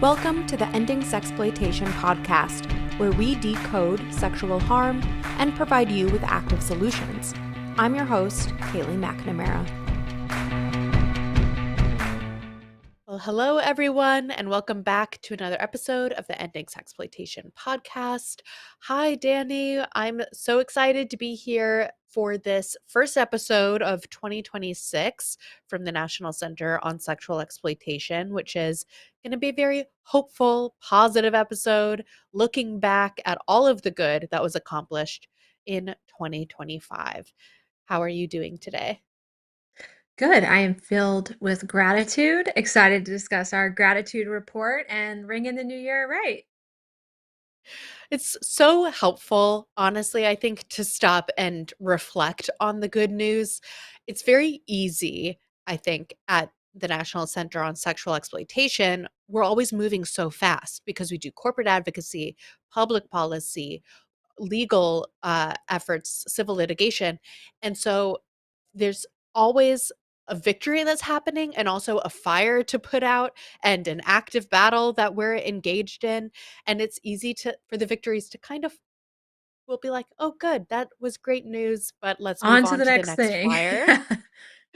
Welcome to the Ending Sexploitation podcast, where we decode sexual harm and provide you with active solutions. I'm your host, Kaylee McNamara. Well, hello, everyone, and welcome back to another episode of the Ending Sexploitation podcast. Hi, Danny. I'm so excited to be here for this first episode of 2026 from the National Center on Sexual Exploitation, which is going to be a very hopeful, positive episode looking back at all of the good that was accomplished in 2025. How are you doing today? Good. I am filled with gratitude, excited to discuss our gratitude report and ring in the new year right. It's so helpful, honestly, I think, to stop and reflect on the good news. It's very easy, I think, at the National Center on Sexual Exploitation. We're always moving so fast because we do corporate advocacy, public policy, legal efforts, civil litigation. And so there's always a victory that's happening and also a fire to put out and an active battle that we're engaged in. And it's easy for the victories to kind of, we'll be like, oh, good, that was great news, but let's move On to on the to the next next thing. fire. Yeah,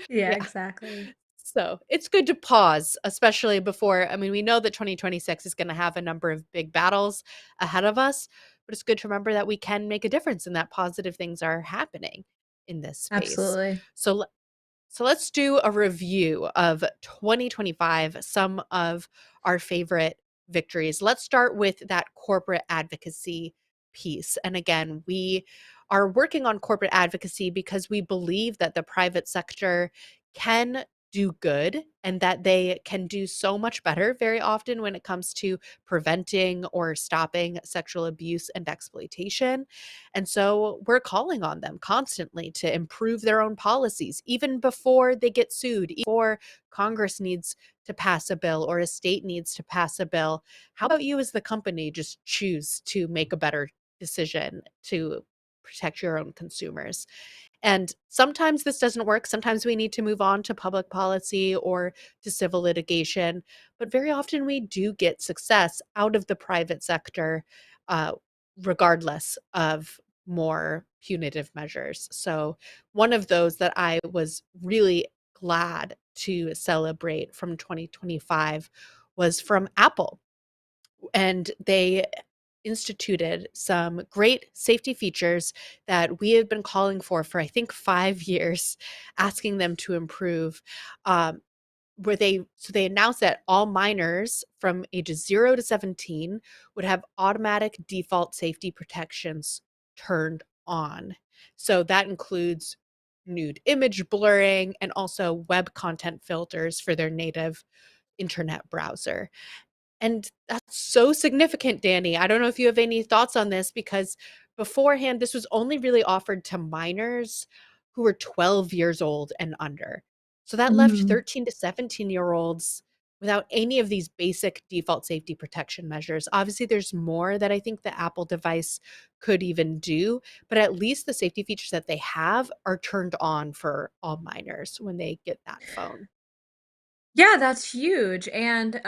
Yeah. exactly. So it's good to pause, especially before. I mean, we know that 2026 is going to have a number of big battles ahead of us, but it's good to remember that we can make a difference and that positive things are happening in this space. Absolutely. So so let's do a review of 2025, some of our favorite victories. Let's start with that corporate advocacy piece. And again, we are working on corporate advocacy because we believe that the private sector can do good and that they can do so much better very often when it comes to preventing or stopping sexual abuse and exploitation. And so we're calling on them constantly to improve their own policies, even before they get sued, before Congress needs to pass a bill or a state needs to pass a bill. How about you, as the company, just choose to make a better decision to protect your own consumers? And sometimes this doesn't work. Sometimes we need to move on to public policy or to civil litigation. But very often we do get success out of the private sector, uh, regardless of more punitive measures. So, one of those that I was really glad to celebrate from 2025 was from Apple. And they instituted some great safety features that we have been calling for I think 5 years, asking them to improve. Um, where they announced that all minors from ages 0 to 17 would have automatic default safety protections turned on. So that includes nude image blurring and also web content filters for their native internet browser. And that's so significant, Danny. I don't know if you have any thoughts on this, because beforehand, this was only really offered to minors who were 12 years old and under. So that left Mhm. 13 to 17-year-olds without any of these basic default safety protection measures. Obviously, there's more that I think the Apple device could even do, but at least the safety features that they have are turned on for all minors when they get that phone. Yeah, that's huge. And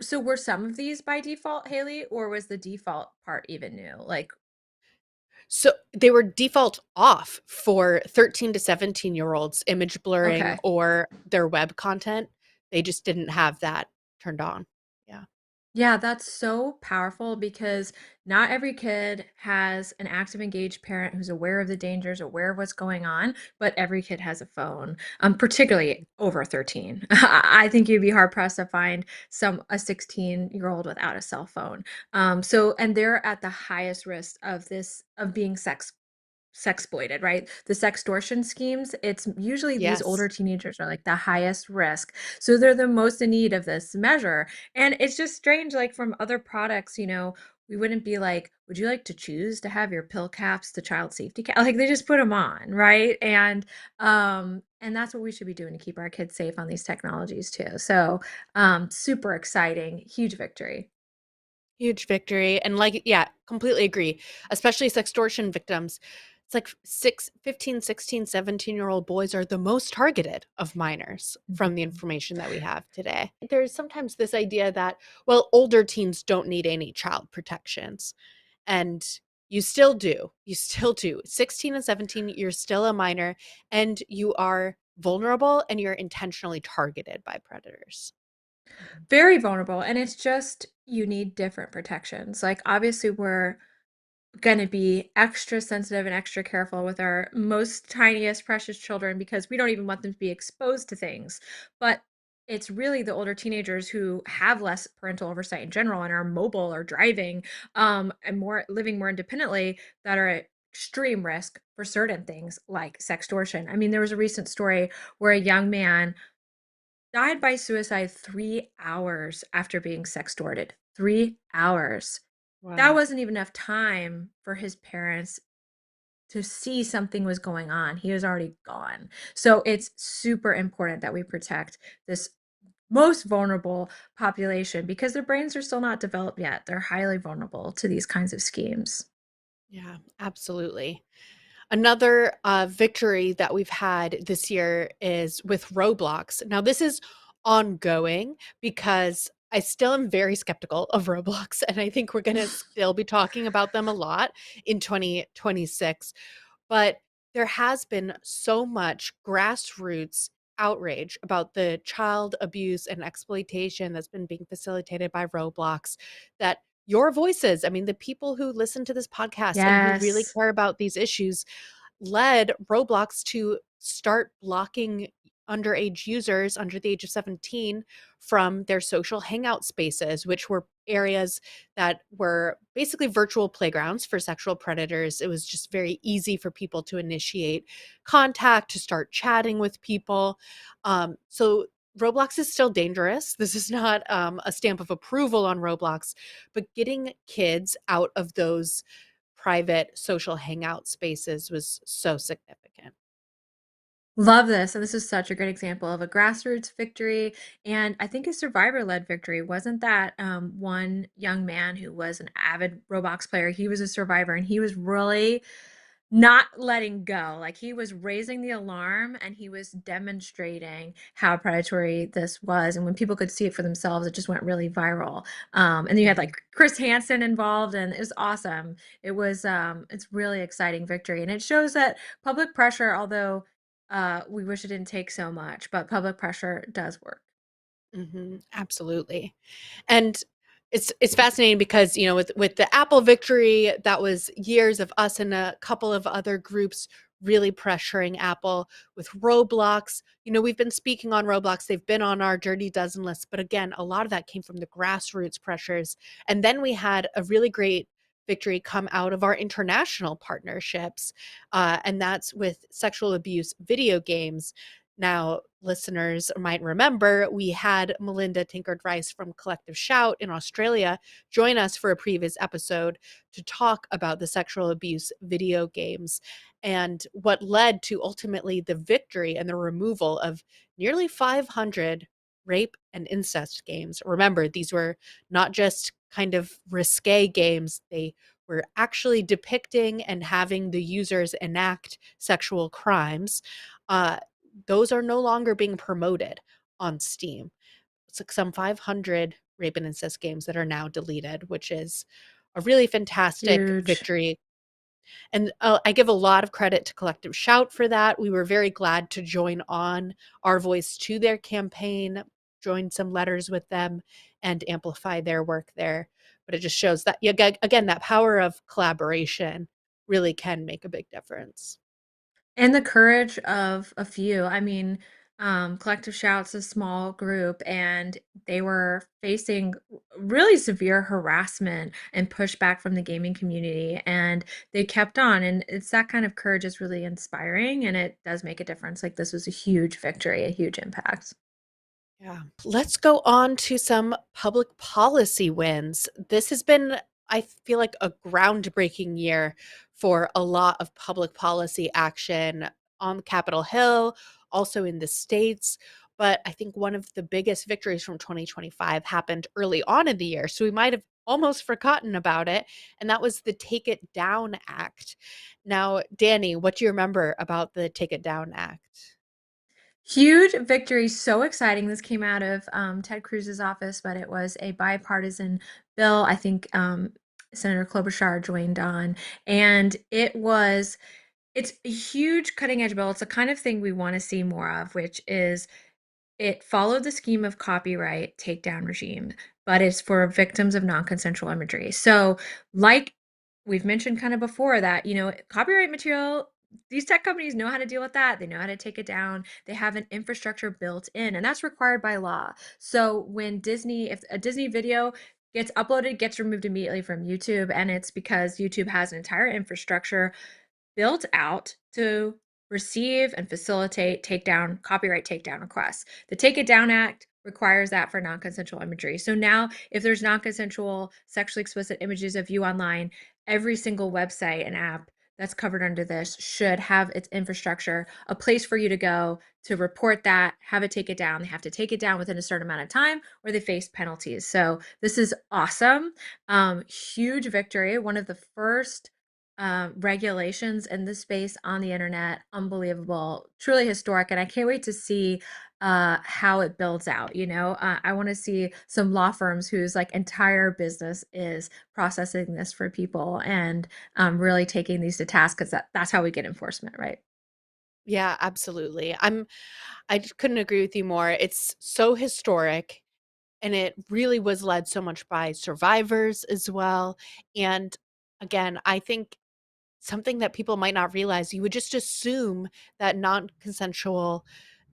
so were some of these by default, Haley, or was the default part even new? Like, So they were default off for 13 to 17-year-olds, image blurring okay. or their web content. They just didn't have that turned on. Yeah. Yeah, that's so powerful because not every kid has an active, engaged parent who's aware of the dangers, aware of what's going on, but every kid has a phone, particularly over 13. I think you'd be hard pressed to find a 16-year-old without a cell phone. And they're at the highest risk of being sexploited, right? The sextortion schemes, it's usually these Yes. older teenagers are like the highest risk. So they're the most in need of this measure. And it's just strange, like from other products, we wouldn't be like, would you like to choose to have your pill caps, the child safety cap? Like they just put them on, right? And that's what we should be doing to keep our kids safe on these technologies too. So super exciting, huge victory. Huge victory. And like, yeah, completely agree. Especially sextortion victims. it's like 15, 16, 17-year-old boys are the most targeted of minors from the Mhm. information that we have today. There's sometimes this idea that, well, older teens don't need any child protections. And you still do. You still do. 16 and 17, you're still a minor and you are vulnerable and you're intentionally targeted by predators. Very vulnerable, and it's just you need different protections. Like, obviously, we're gonna be extra sensitive and extra careful with our most tiniest precious children because we don't even want them to be exposed to things. But it's really the older teenagers who have less parental oversight in general and are mobile or driving, and more living more independently that are at extreme risk for certain things like sextortion. I mean, there was a recent story where a young man died by suicide 3 hours after being sextorted. 3 hours. That Wow. wasn't even enough time for his parents to see something was going on. He was already gone. So it's super important that we protect this most vulnerable population because their brains are still not developed yet. They're highly vulnerable to these kinds of schemes. Yeah, absolutely. Another victory that we've had this year is with Roblox. Now, this is ongoing because I still am very skeptical of Roblox, and I think we're going to still be talking about them a lot in 2026. But there has been so much grassroots outrage about the child abuse and exploitation that's been being facilitated by Roblox that your voices, I mean, the people who listen to this podcast and who really Yes. care about these issues led Roblox to start blocking underage users under the age of 17 from their social hangout spaces, which were areas that were basically virtual playgrounds for sexual predators. It was just very easy for people to initiate contact, to start chatting with people. So Roblox is still dangerous. This is not a stamp of approval on Roblox, but getting kids out of those private social hangout spaces was so significant. Love this. And this is such a great example of a grassroots victory and I think a survivor led victory. Wasn't that one young man who was an avid Roblox player? He was a survivor and he was really not letting go. Like he was raising the alarm and he was demonstrating how predatory this was. And when people could see it for themselves, it just went really viral. And then you had Mhm, like Chris Hansen involved and it was awesome. It's really exciting victory. And it shows that public pressure, although we wish it didn't take so much, but public pressure does work. mhm, absolutely. And it's fascinating because, you know, with the Apple victory, that was years of us and a couple of other groups really pressuring Apple. With Roblox, you know, we've been speaking on Roblox, they've been on our Dirty Dozen list, but again, a lot of that came from the grassroots pressures. And then we had a really great victory come out of our international partnerships, and that's with sexual abuse video games. Now, listeners might remember we had Melinda Tinkard Rice from Collective Shout in Australia join us for a previous episode to talk about the sexual abuse video games and what led to ultimately the victory and the removal of nearly 500 rape and incest games. Remember, these were not just kind of risque games, they were actually depicting and having the users enact sexual crimes. Uh, those are no longer being promoted on Steam. It's like some 500 rape and incest games that are now deleted, which is a really fantastic Huge. victory. And I give a lot of credit to Collective Shout for that. We were very glad to join on our voice to their campaign, join some letters with them, and amplify their work there. But it just shows that, yeah, again, that power of collaboration really can make a big difference. And the courage of a few. I mean, Collective Shout's a small group, and they were facing really severe harassment and pushback from the gaming community, and they kept on. And it's that kind of courage is really inspiring, and it does make a difference. Like this was a huge victory, a huge impact. Yeah. Let's go on to some public policy wins. This has been, I feel like, a groundbreaking year for a lot of public policy action on Capitol Hill, also in the States. But I think one of the biggest victories from 2025 happened early on in the year. So we might have almost forgotten about it, and that was the Take It Down Act. Now, Danny, what do you remember about the Take It Down Act? Huge victory, so exciting. This came out of Ted Cruz's office, but it was a bipartisan bill. I think Senator Klobuchar joined on, and it's a huge cutting edge bill. It's the kind of thing we want to see more of, which is it followed the scheme of copyright takedown regime, but it's for victims of non-consensual imagery. So, like we've mentioned kind of before that, copyright material, these tech companies know how to deal with that. They know how to take it down. They have an infrastructure built in, and that's required by law. So when if a Disney video gets uploaded, gets removed immediately from YouTube, and it's because YouTube has an entire infrastructure built out to receive and facilitate takedown copyright takedown requests. The Take It Down Act requires that for non-consensual imagery. So now if there's non-consensual sexually explicit images of you online, every single website and app that's covered under this should have its infrastructure, a place for you to go to report that, have it take it down. They have to take it down within a certain amount of time or they face penalties. So this is awesome. Huge victory. One of the first regulations in this space on the internet. Unbelievable, truly historic. And I can't wait to see how it builds out. I want to see some law firms whose like entire business is processing this for people and really taking these to task because that's how we get enforcement, right? Yeah, absolutely. I just couldn't agree with you more. It's so historic, and it really was led so much by survivors as well. And again, I think something that people might not realize, you would just assume that non-consensual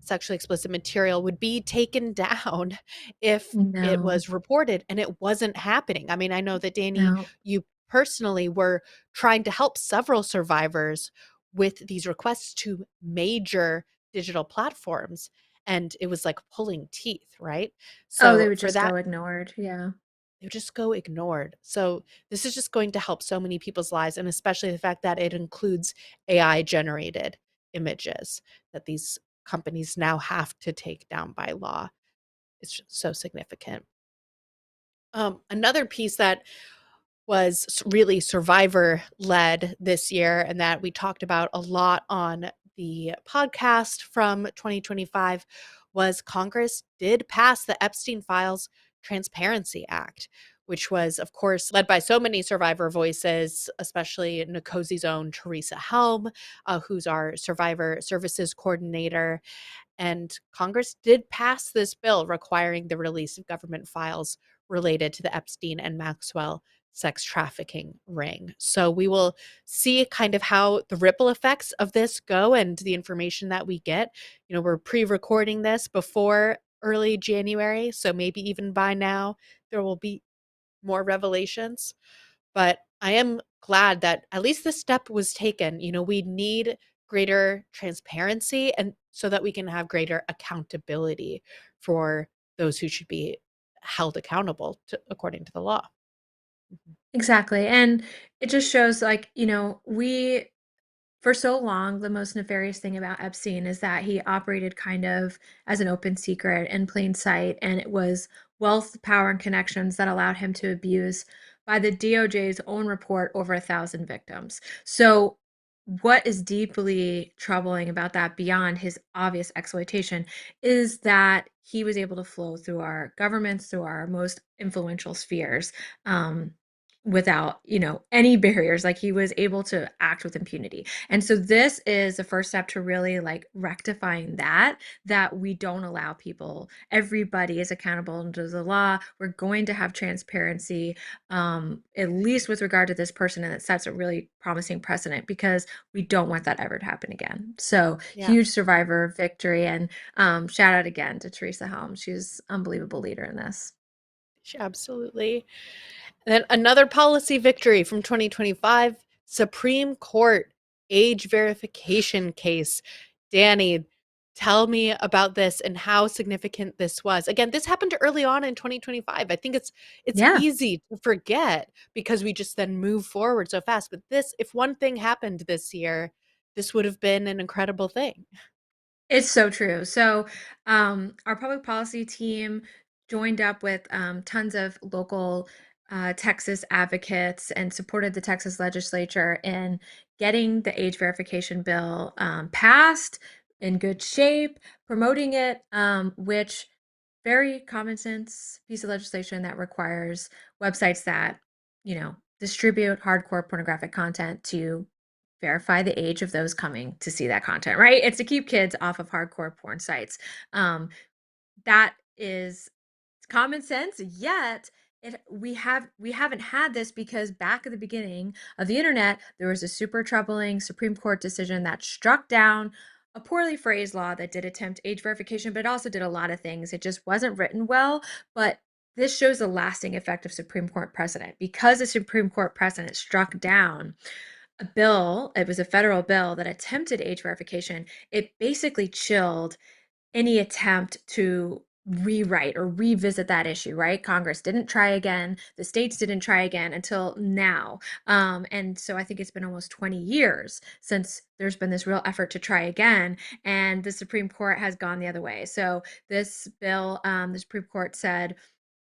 sexually explicit material would be taken down if it No, was reported, and it wasn't happening. I mean, I know that Danny, no. you personally were trying to help several survivors with these requests to major digital platforms, and it was like pulling teeth, right? Oh, they So would for just that, go ignored. Yeah. they just go ignored. So this is just going to help so many people's lives, and especially the fact that it includes AI generated images that these companies now have to take down by law. It's just so significant. Another piece that was really survivor led this year and that we talked about a lot on the podcast from 2025 was Congress did pass the Epstein Files Transparency Act, which was, of course, led by so many survivor voices, especially Nicosi's own Teresa Helm, who's our survivor services coordinator. And Congress did pass this bill requiring the release of government files related to the Epstein and Maxwell sex trafficking ring. So we will see kind of how the ripple effects of this go and the information that we get. We're pre recording this before early January. So maybe even by now, there will be more revelations. But I am glad that at least this step was taken. We need greater transparency and so that we can have greater accountability for those who should be held accountable according to the law. Mhm. Exactly. And it just shows like, we for so long, the most nefarious thing about Epstein is that he operated kind of as an open secret in plain sight, and it was wealth, power, and connections that allowed him to abuse, by the DOJ's own report, over 1,000 victims. So, what is deeply troubling about that, beyond his obvious exploitation, is that he was able to flow through our governments, through our most influential spheres. Without any barriers, like he was able to act with impunity. And so this is the first step to really like rectifying that we don't allow people, everybody is accountable under the law. We're going to have transparency, at least with regard to this person, and it sets a really promising precedent because we don't want that ever to happen again. So Yeah, huge survivor victory, and shout out again to Teresa Helm. She's an unbelievable leader in this. absolutely. And then another policy victory from 2025, Supreme Court age verification case. Danny, tell me about this and how significant this was. Again, this happened early on in 2025. I think it's Yeah. easy to forget because we just then move forward so fast. But this, if one thing happened this year, this would have been an incredible thing. It's so true. So, our public policy team joined up with tons of local Texas advocates and supported the Texas legislature in getting the age verification bill passed in good shape, promoting it, which very common sense piece of legislation that requires websites that, distribute hardcore pornographic content to verify the age of those coming to see that content, right? It's to keep kids off of hardcore porn sites. Um, that is common sense, yet we haven't had this because back at the beginning of the internet, there was a super troubling Supreme Court decision that struck down a poorly phrased law that did attempt age verification, but it also did a lot of things. It just wasn't written well. But this shows the lasting effect of Supreme Court precedent. Because the Supreme Court precedent struck down a bill, it was a federal bill that attempted age verification, it basically chilled any attempt to rewrite or revisit that issue, right? Congress didn't try again. The states didn't try again until now. And so I think it's been almost 20 years since there's been this real effort to try again. And the Supreme Court has gone the other way. So this bill, the Supreme Court said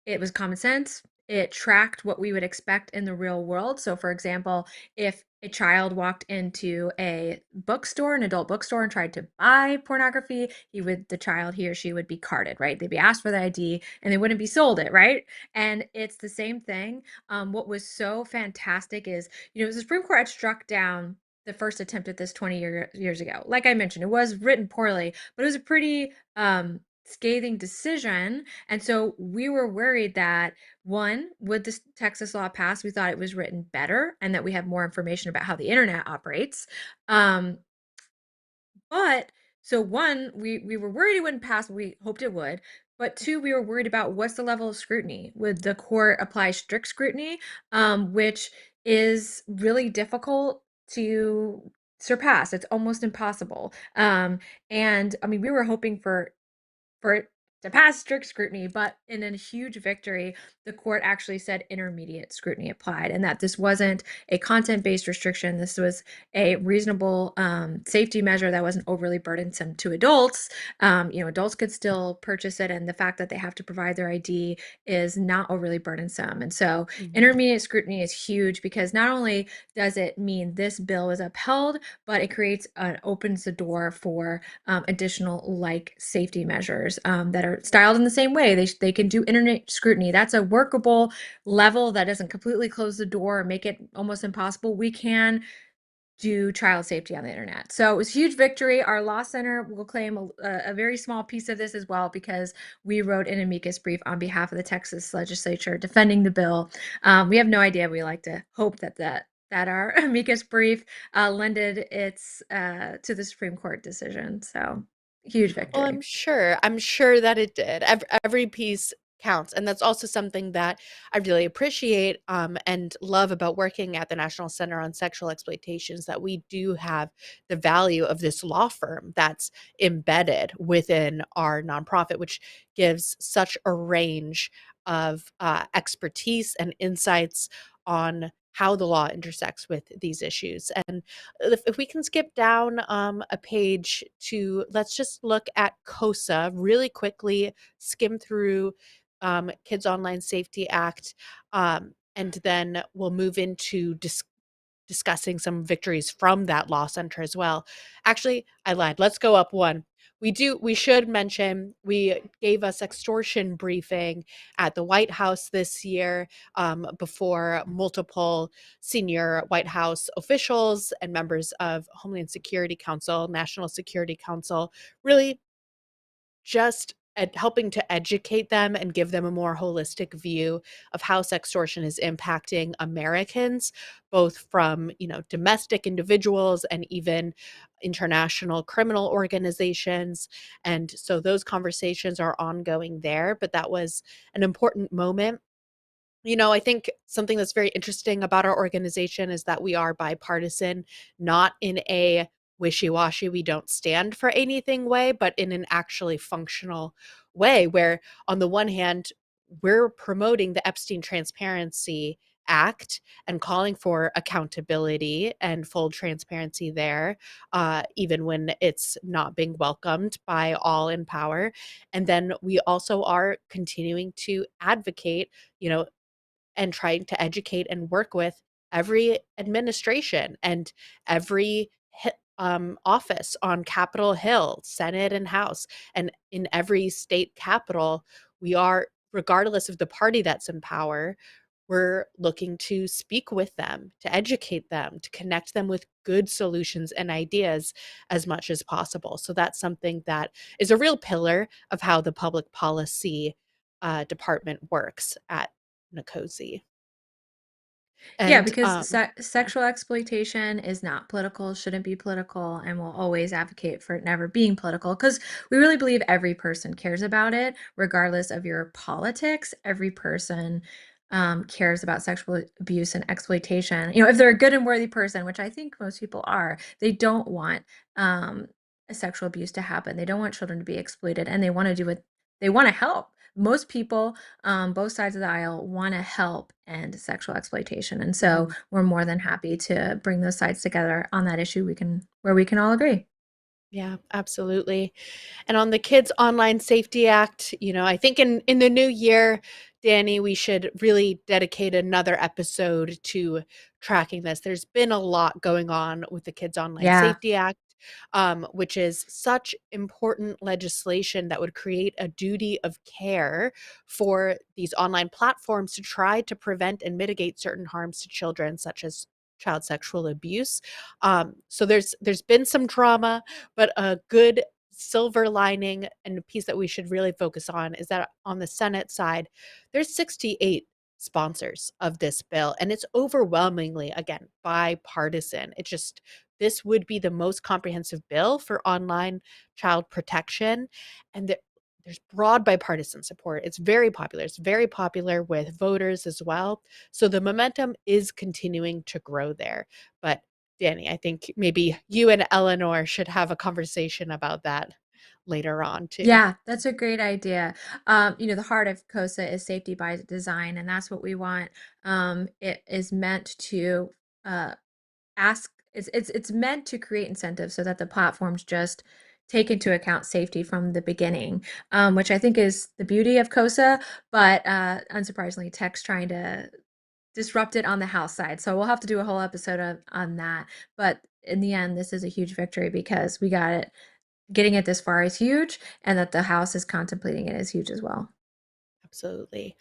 it was common sense. It tracked what we would expect in the real world. So, for example, if a child walked into a bookstore, an adult bookstore, and tried to buy pornography, the child, he or she would be carded, right? They'd be asked for the ID and they wouldn't be sold it, right? And it's the same thing. What was so fantastic is, the Supreme Court had struck down the first attempt at this 20 years ago. Like I mentioned, it was written poorly, but it was a pretty scathing decision. And so we were worried that one, would this Texas law pass? We thought it was written better and that we have more information about how the internet operates. Um, but so one, we were worried it wouldn't pass, we hoped it would. But two, we were worried about what's the level of scrutiny. Would the court apply strict scrutiny, which is really difficult to surpass? It's almost impossible. And I mean, we were hoping for it to pass strict scrutiny, but in a huge victory, the court actually said intermediate scrutiny applied, and that this wasn't a content-based restriction. This was a reasonable safety measure that wasn't overly burdensome to adults. Adults could still purchase it, and the fact that they have to provide their ID is not overly burdensome. And so Mhm. intermediate scrutiny is huge because not only does it mean this bill is upheld, but it opens the door for additional like safety measures that are styled in the same way. They can do internet scrutiny. That's a workable level that doesn't completely close the door or make it almost impossible. We can do child safety on the internet. So it was a huge victory. Our law center will claim a very small piece of this as well because we wrote an amicus brief on behalf of the Texas legislature defending the bill. We have no idea. We like to hope that our amicus brief lended its to the Supreme Court decision. So huge Well, victory. I'm sure that it did. Every piece counts, and that's also something that I really appreciate, and love about working at the National Center on Sexual Exploitation is that we do have the value of this law firm that's embedded within our nonprofit, which gives such a range of expertise and insights on how the law intersects with these issues. And if we can skip down a page to, let's just look at COSA really quickly, skim through Kids Online Safety Act, and then we'll move into discussing some victories from that law center as well. Actually, I lied. Let's go up one. We should mention we gave a sextortion briefing at the White House this year, before multiple senior White House officials and members of Homeland Security Council, National Security Council, really just helping to educate them and give them a more holistic view of how sextortion is impacting Americans, both from, domestic individuals and even international criminal organizations. And so those conversations are ongoing there, but that was an important moment. I think something that's very interesting about our organization is that we are bipartisan, not in a wishy-washy, we don't stand for anything way, but in an actually functional way where on the one hand, we're promoting the Epstein Transparency Act and calling for accountability and full transparency there, even when it's not being welcomed by all in power. And then we also are continuing to advocate, you know, and trying to educate and work with every administration and every office on Capitol Hill, Senate and House, and in every state capital. We are, regardless of the party that's in power, we're looking to speak with them, to educate them, to connect them with good solutions and ideas as much as possible. So that's something that is a real pillar of how the public policy department works at Nkosi. Yeah, And because yeah, sexual exploitation is not political, shouldn't be political, and will always advocate for it never being political because we really believe every person cares about it, regardless of your politics. Every person cares about sexual abuse and exploitation. If they're a good and worthy person, which I think most people are, they don't want um, sexual abuse to happen. They don't want children to be exploited, and they want to do what they want to help. Most people, both sides of the aisle, want to help end sexual exploitation, and so mhm. we're more than happy to bring those sides together on that issue. Where we can all agree. Yeah, absolutely. And on the Kids Online Safety Act, I think in the new year, Danny, we should really dedicate another episode to tracking this. There's been a lot going on with the Kids Online Yeah. Safety Act, which is such important legislation that would create a duty of care for these online platforms to try to prevent and mitigate certain harms to children, such as child sexual abuse. So there's been some drama, but a good silver lining and a piece that we should really focus on is that on the Senate side, there's 68 sponsors of this bill, and it's overwhelmingly, again, bipartisan. This would be the most comprehensive bill for online child protection, and there's broad bipartisan support. It's very popular. It's very popular with voters as well. So the momentum is continuing to grow there. But Danny, I think maybe you and Eleanor should have a conversation about that later on too. Yeah, that's a great idea. The heart of COSA is safety by design, and that's what we want. It is meant to uh, it's meant to create incentives so that the platforms just take into account safety from the beginning, which I think is the beauty of COSA, but unsurprisingly, tech's trying to disrupt it on the House side. So we'll have to do a whole episode on that. But in the end, this is a huge victory because we got it. Getting it this far is huge, and that the House is contemplating it is huge as well. Absolutely.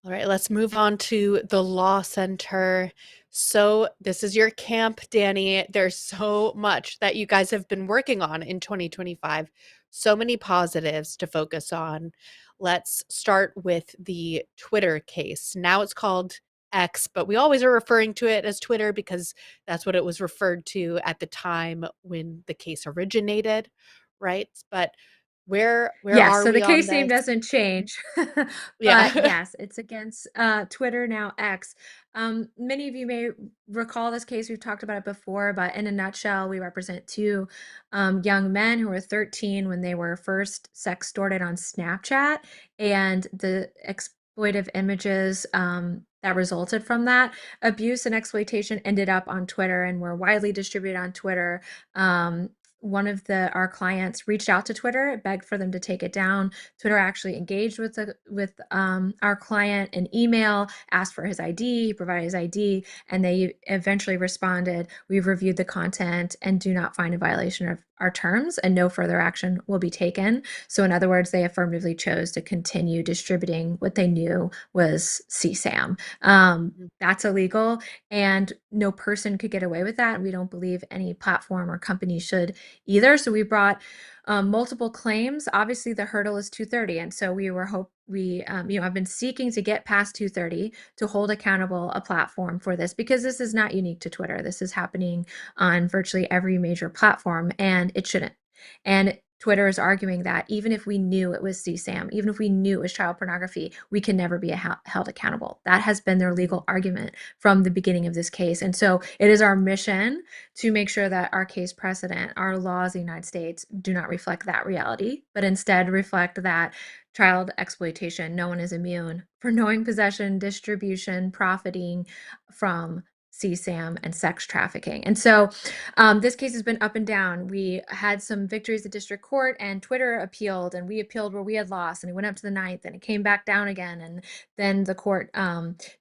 All right, let's move on to the Law Center. So, this is your camp, Danny. There's so much that you guys have been working on in 2025. So many positives to focus on. Let's start with the Twitter case. Now it's called X, but we always are referring to it as Twitter because that's what it was referred to at the time when the case originated, right? But where Yes, are so the we on case name this? doesn't change, but Yeah. yes, it's against Twitter, now X. Many of you may recall this case. We've talked about it before, but in a nutshell, we represent two young men who were 13 when they were first sextorted on Snapchat, and the exploitive images that resulted from that abuse and exploitation ended up on Twitter and were widely distributed on Twitter. One of our clients reached out to Twitter, begged for them to take it down. Twitter actually engaged with our client in email, asked for his ID, he provided his ID, and they eventually responded, "We've reviewed the content and do not find a violation of our terms, and no further action will be taken." So in other words, they affirmatively chose to continue distributing what they knew was CSAM. That's illegal, and no person could get away with that. We don't believe any platform or company should either. So we brought multiple claims. Obviously, the hurdle is 230, and so I've been seeking to get past 230 to hold accountable a platform for this because this is not unique to Twitter. This is happening on virtually every major platform, and it shouldn't. And Twitter is arguing that even if we knew it was CSAM, even if we knew it was child pornography, we can never be held accountable. That has been their Mhm. legal argument from the beginning of this case. And so it is our mission to make sure that our case precedent, our laws in the United States do not reflect that reality, but instead reflect that child exploitation, no one is immune for knowing possession, distribution, profiting from CSAM and sex trafficking. And so this case has been up and down. We had some victories at district court, and Twitter appealed, and we appealed where we had lost, and it went up to the ninth, and it came back down again. And then the court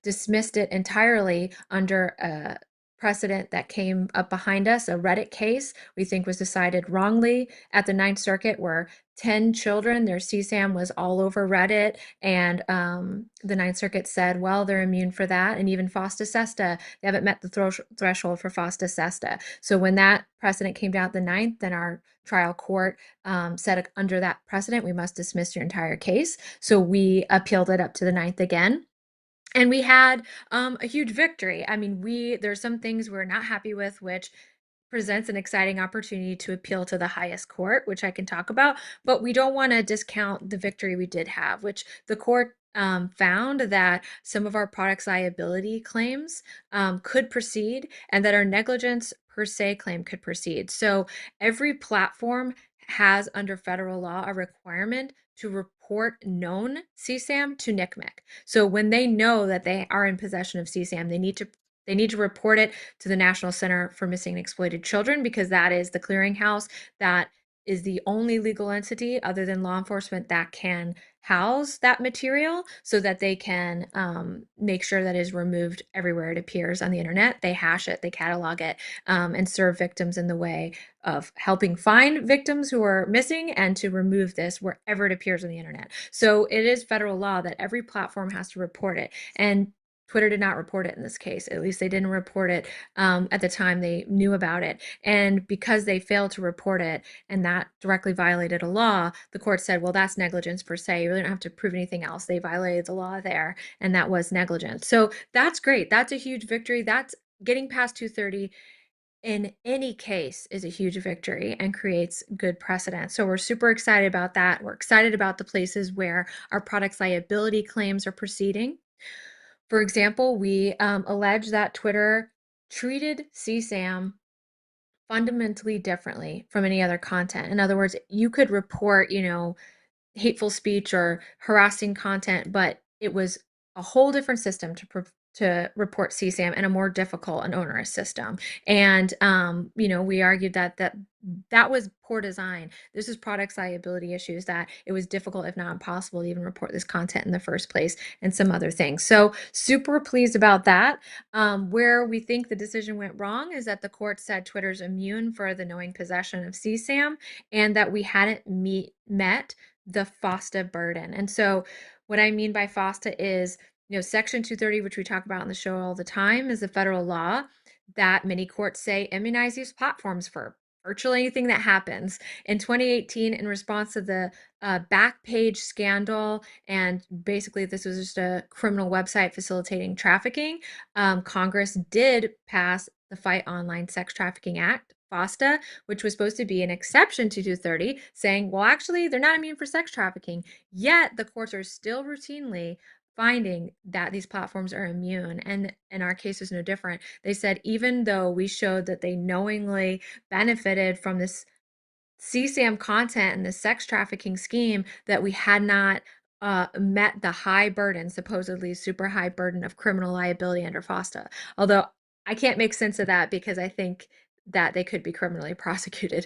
dismissed it entirely under a precedent that came up behind us, a Reddit case we think was decided wrongly at the Ninth Circuit, where 10 children, their CSAM was all over Reddit, and the Ninth Circuit said, well, they're immune for that. And even FOSTA SESTA, they haven't met the threshold for FOSTA SESTA. So when that precedent came down at the ninth, then our trial court said under that precedent, we must dismiss your entire case. So we appealed it up to the ninth again. And we had a huge victory. I mean, there's some things we're not happy with, which presents an exciting opportunity to appeal to the highest court, which I can talk about, but we don't want to discount the victory we did have, which the court found that some of our products liability claims could proceed, and that our negligence per se claim could proceed. So every platform has, under federal law, a requirement to report known CSAM to NCMEC. So when they know that they are in possession of CSAM, they need to report it to the National Center for Missing and Exploited Children, because that is the clearinghouse that is the only legal entity other than law enforcement that can house that material, so that they can make sure that it is removed everywhere it appears on the internet. They hash it, they catalog it, and serve victims in the way of helping find victims who are missing and to remove this wherever it appears on the internet. So it is federal law that every platform has to report it. And Twitter did not report it in this case. At least they didn't report it at the time they knew about it. And because they failed to report it, and that directly violated a law, the court said, well, that's negligence per se. You really don't have to prove anything else. They violated the law there, and that was negligence. So that's great. That's a huge victory. That's getting past 230 in any case is a huge victory and creates good precedent. So we're super excited about that. We're excited about the places where our products liability claims are proceeding. For example, we allege that Twitter treated CSAM fundamentally differently from any other content. In other words, you could report, hateful speech or harassing content, but it was a whole different system to report CSAM, and a more difficult and onerous system. And we argued that was poor design. This is products liability issues, that it was difficult, if not impossible, to even report this content in the first place, and some other things. So super pleased about that. Where we think the decision went wrong is that the court said Twitter's immune for the knowing possession of CSAM, and that we hadn't met the FOSTA burden. And so what I mean by FOSTA is, Section 230, which we talk about on the show all the time, is a federal law that many courts say immunize these platforms for virtually anything that happens. In 2018, in response to the Backpage scandal, and basically this was just a criminal website facilitating trafficking, Congress did pass the Fight Online Sex Trafficking Act, FOSTA, which was supposed to be an exception to 230, saying, well, actually, they're not immune for sex trafficking. Yet the courts are still routinely finding that these platforms are immune. And in our case is no different. They said, even though we showed that they knowingly benefited from this CSAM content and the sex trafficking scheme, that we had not met the high burden, supposedly super high burden of criminal liability under FOSTA. Although I can't make sense of that, because I think that they could be criminally prosecuted.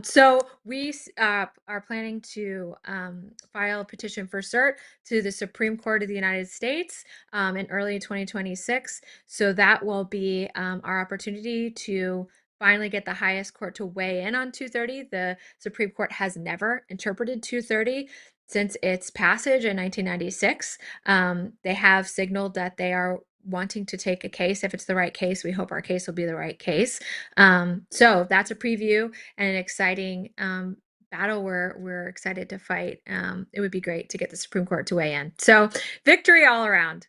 So we are planning to file a petition for cert to the Supreme Court of the United States in early 2026. So that will be our opportunity to finally get the highest court to weigh in on 230. The Supreme Court has never interpreted 230 since its passage in 1996. They have signaled that they are wanting to take a case. If it's the right case, we hope our case will be the right case. So that's a preview and an exciting battle we're excited to fight. It would be great to get the Supreme Court to weigh in. So victory all around.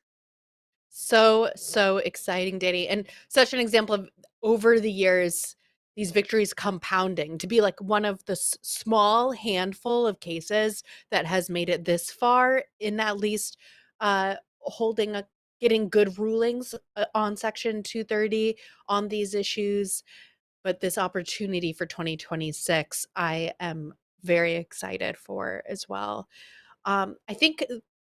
So exciting, Danny. And such an example of, over the years, these victories compounding to be like one of the small handful of cases that has made it this far in at least getting good rulings on Section 230 on these issues. But this opportunity for 2026, I am very excited for as well. I think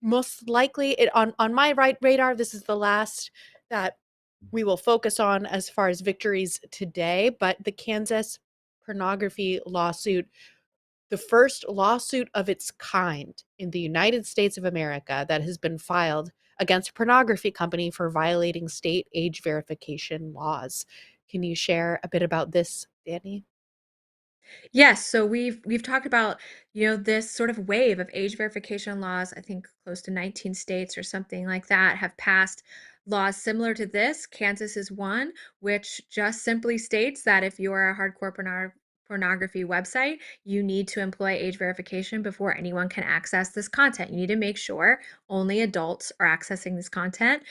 most likely on my radar, this is the last that we will focus on as far as victories today, but the Kansas pornography lawsuit, the first lawsuit of its kind in the United States of America that has been filed against a pornography company for violating state age verification laws. Can you share a bit about this, Danny? Yes, so we've talked about, this sort of wave of age verification laws. I think close to 19 states or something like that have passed laws similar to this. Kansas is one, which just simply states that if you are a hardcore pornography website, you need to employ age verification before anyone can access this content. You need to make sure only adults are accessing this content,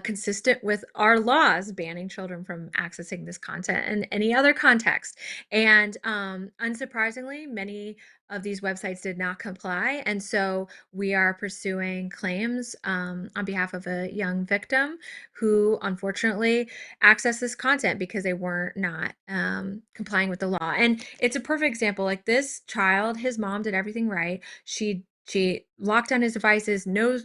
consistent with our laws banning children from accessing this content in any other context. And unsurprisingly, many of these websites did not comply. And so we are pursuing claims on behalf of a young victim who unfortunately accessed this content because they were not complying with the law. And it's a perfect example. Like this child, his mom did everything right. She locked down his devices, no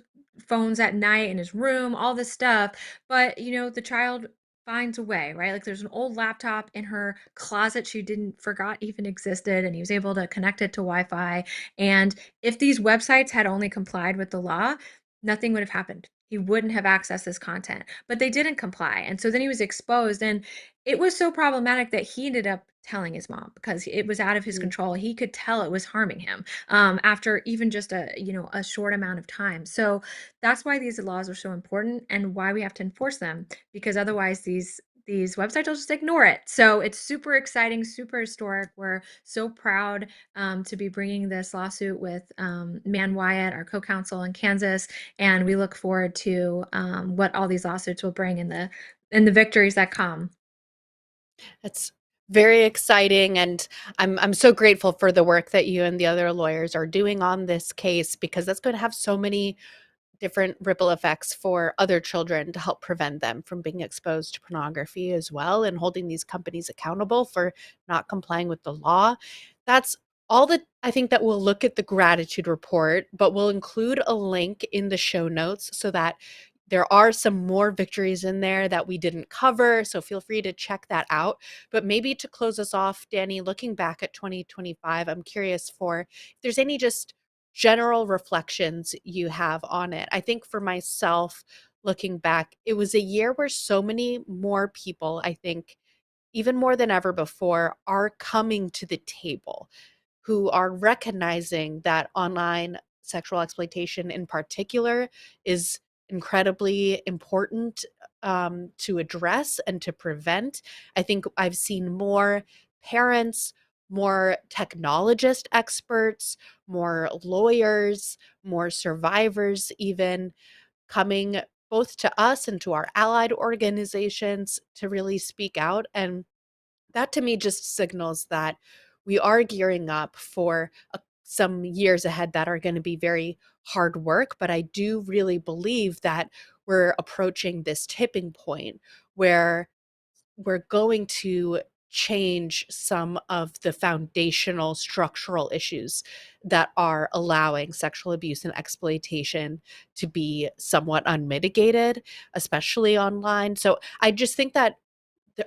phones at night in his room, all this stuff. But the child finds a way, right? Like there's an old laptop in her closet she didn't forgot even existed, and he was able to connect it to Wi-Fi. And if these websites had only complied with the law, nothing would have happened. He wouldn't have accessed this content, but they didn't comply. And so then he was exposed, and it was so problematic that he ended up telling his mom because it was out of his Mm. control. He could tell it was harming him after even just a short amount of time. So that's why these laws are so important and why we have to enforce them, because otherwise these websites will just ignore it. So it's super exciting, super historic. We're so proud to be bringing this lawsuit with Man Wyatt, our co-counsel in Kansas, and we look forward to what all these lawsuits will bring in the victories that come. It's very exciting, and I'm so grateful for the work that you and the other lawyers are doing on this case, because that's going to have so many different ripple effects for other children to help prevent them from being exposed to pornography as well, and holding these companies accountable for not complying with the law. That's all that I think that we'll look at the gratitude report, but we'll include a link in the show notes so that there are some more victories in there that we didn't cover. So feel free to check that out. But maybe to close us off, Danny, looking back at 2025, I'm curious for if there's any just general reflections you have on it. I think for myself, looking back, it was a year where so many more people, I think, even more than ever before, are coming to the table, who are recognizing that online sexual exploitation in particular is incredibly important to address and to prevent. I think I've seen more parents, more technologist experts, more lawyers, more survivors, even coming both to us and to our allied organizations to really speak out. And that to me just signals that we are gearing up for some years ahead that are going to be very hard work. But I do really believe that we're approaching this tipping point where we're going to change some of the foundational structural issues that are allowing sexual abuse and exploitation to be somewhat unmitigated, especially online. So I just think that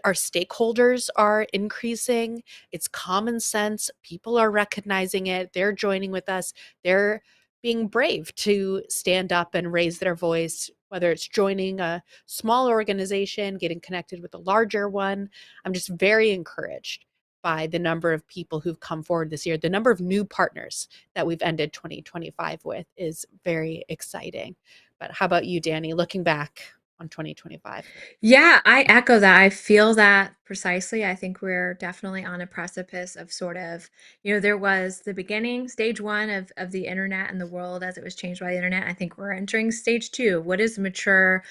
our stakeholders are increasing. It's common sense. People are recognizing it. They're joining with us. They're being brave to stand up and raise their voice, whether it's joining a small organization, getting connected with a larger one. I'm just very encouraged by the number of people who've come forward this year. The number of new partners that we've ended 2025 with is very exciting. But how about you, Danny, looking back on 2025? Yeah, I echo that. I feel that precisely. I think we're definitely on a precipice of sort of, there was the beginning, stage one of the internet and the world as it was changed by the internet. I think we're entering stage two. What is mature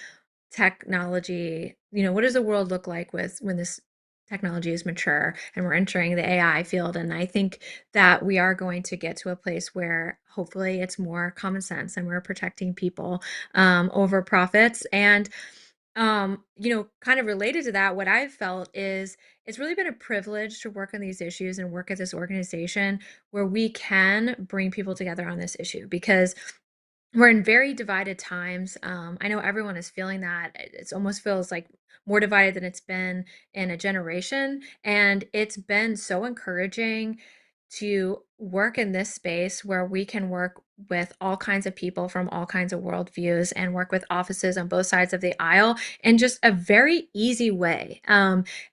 technology? What does the world look like with when this technology is mature and we're entering the AI field? And I think that we are going to get to a place where hopefully it's more common sense and we're protecting people over profits. And kind of related to that, what I've felt is it's really been a privilege to work on these issues and work at this organization where we can bring people together on this issue because We're in very divided times. I know everyone is feeling that. It almost feels like more divided than it's been in a generation. And it's been so encouraging to work in this space where we can work with all kinds of people from all kinds of worldviews and work with offices on both sides of the aisle in just a very easy way.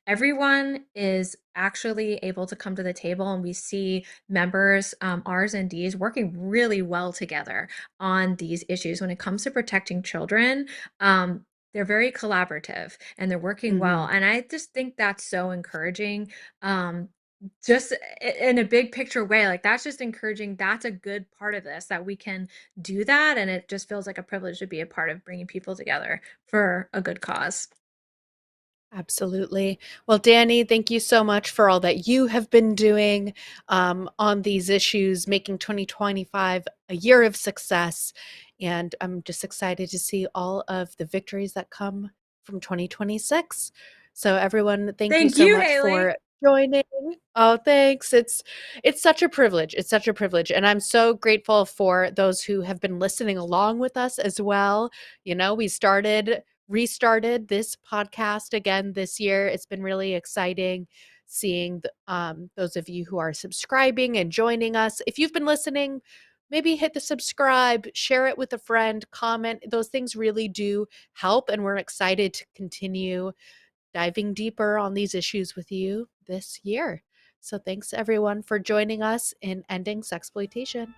Everyone is actually able to come to the table, and we see members, R's and D's, working really well together on these issues. When it comes to protecting children, they're very collaborative and they're working well. Mhm. And I just think that's so encouraging. Just in a big picture way, like that's just encouraging. That's a good part of this, that we can do that. And it just feels like a privilege to be a part of bringing people together for a good cause. Absolutely. Well, Danny, thank you so much for all that you have been doing on these issues, making 2025 a year of success. And I'm just excited to see all of the victories that come from 2026. So, everyone, thank you Thank so you, much for Haley. joining. Oh, thanks. It's such a privilege. It's such a privilege, and I'm so grateful for those who have been listening along with us as well. You know, we restarted this podcast again this year. It's been really exciting seeing those of you who are subscribing and joining us. If you've been listening, maybe hit the subscribe, share it with a friend, comment. Those things really do help. And we're excited to continue diving deeper on these issues with you this year. So thanks everyone for joining us in Ending Sexploitation.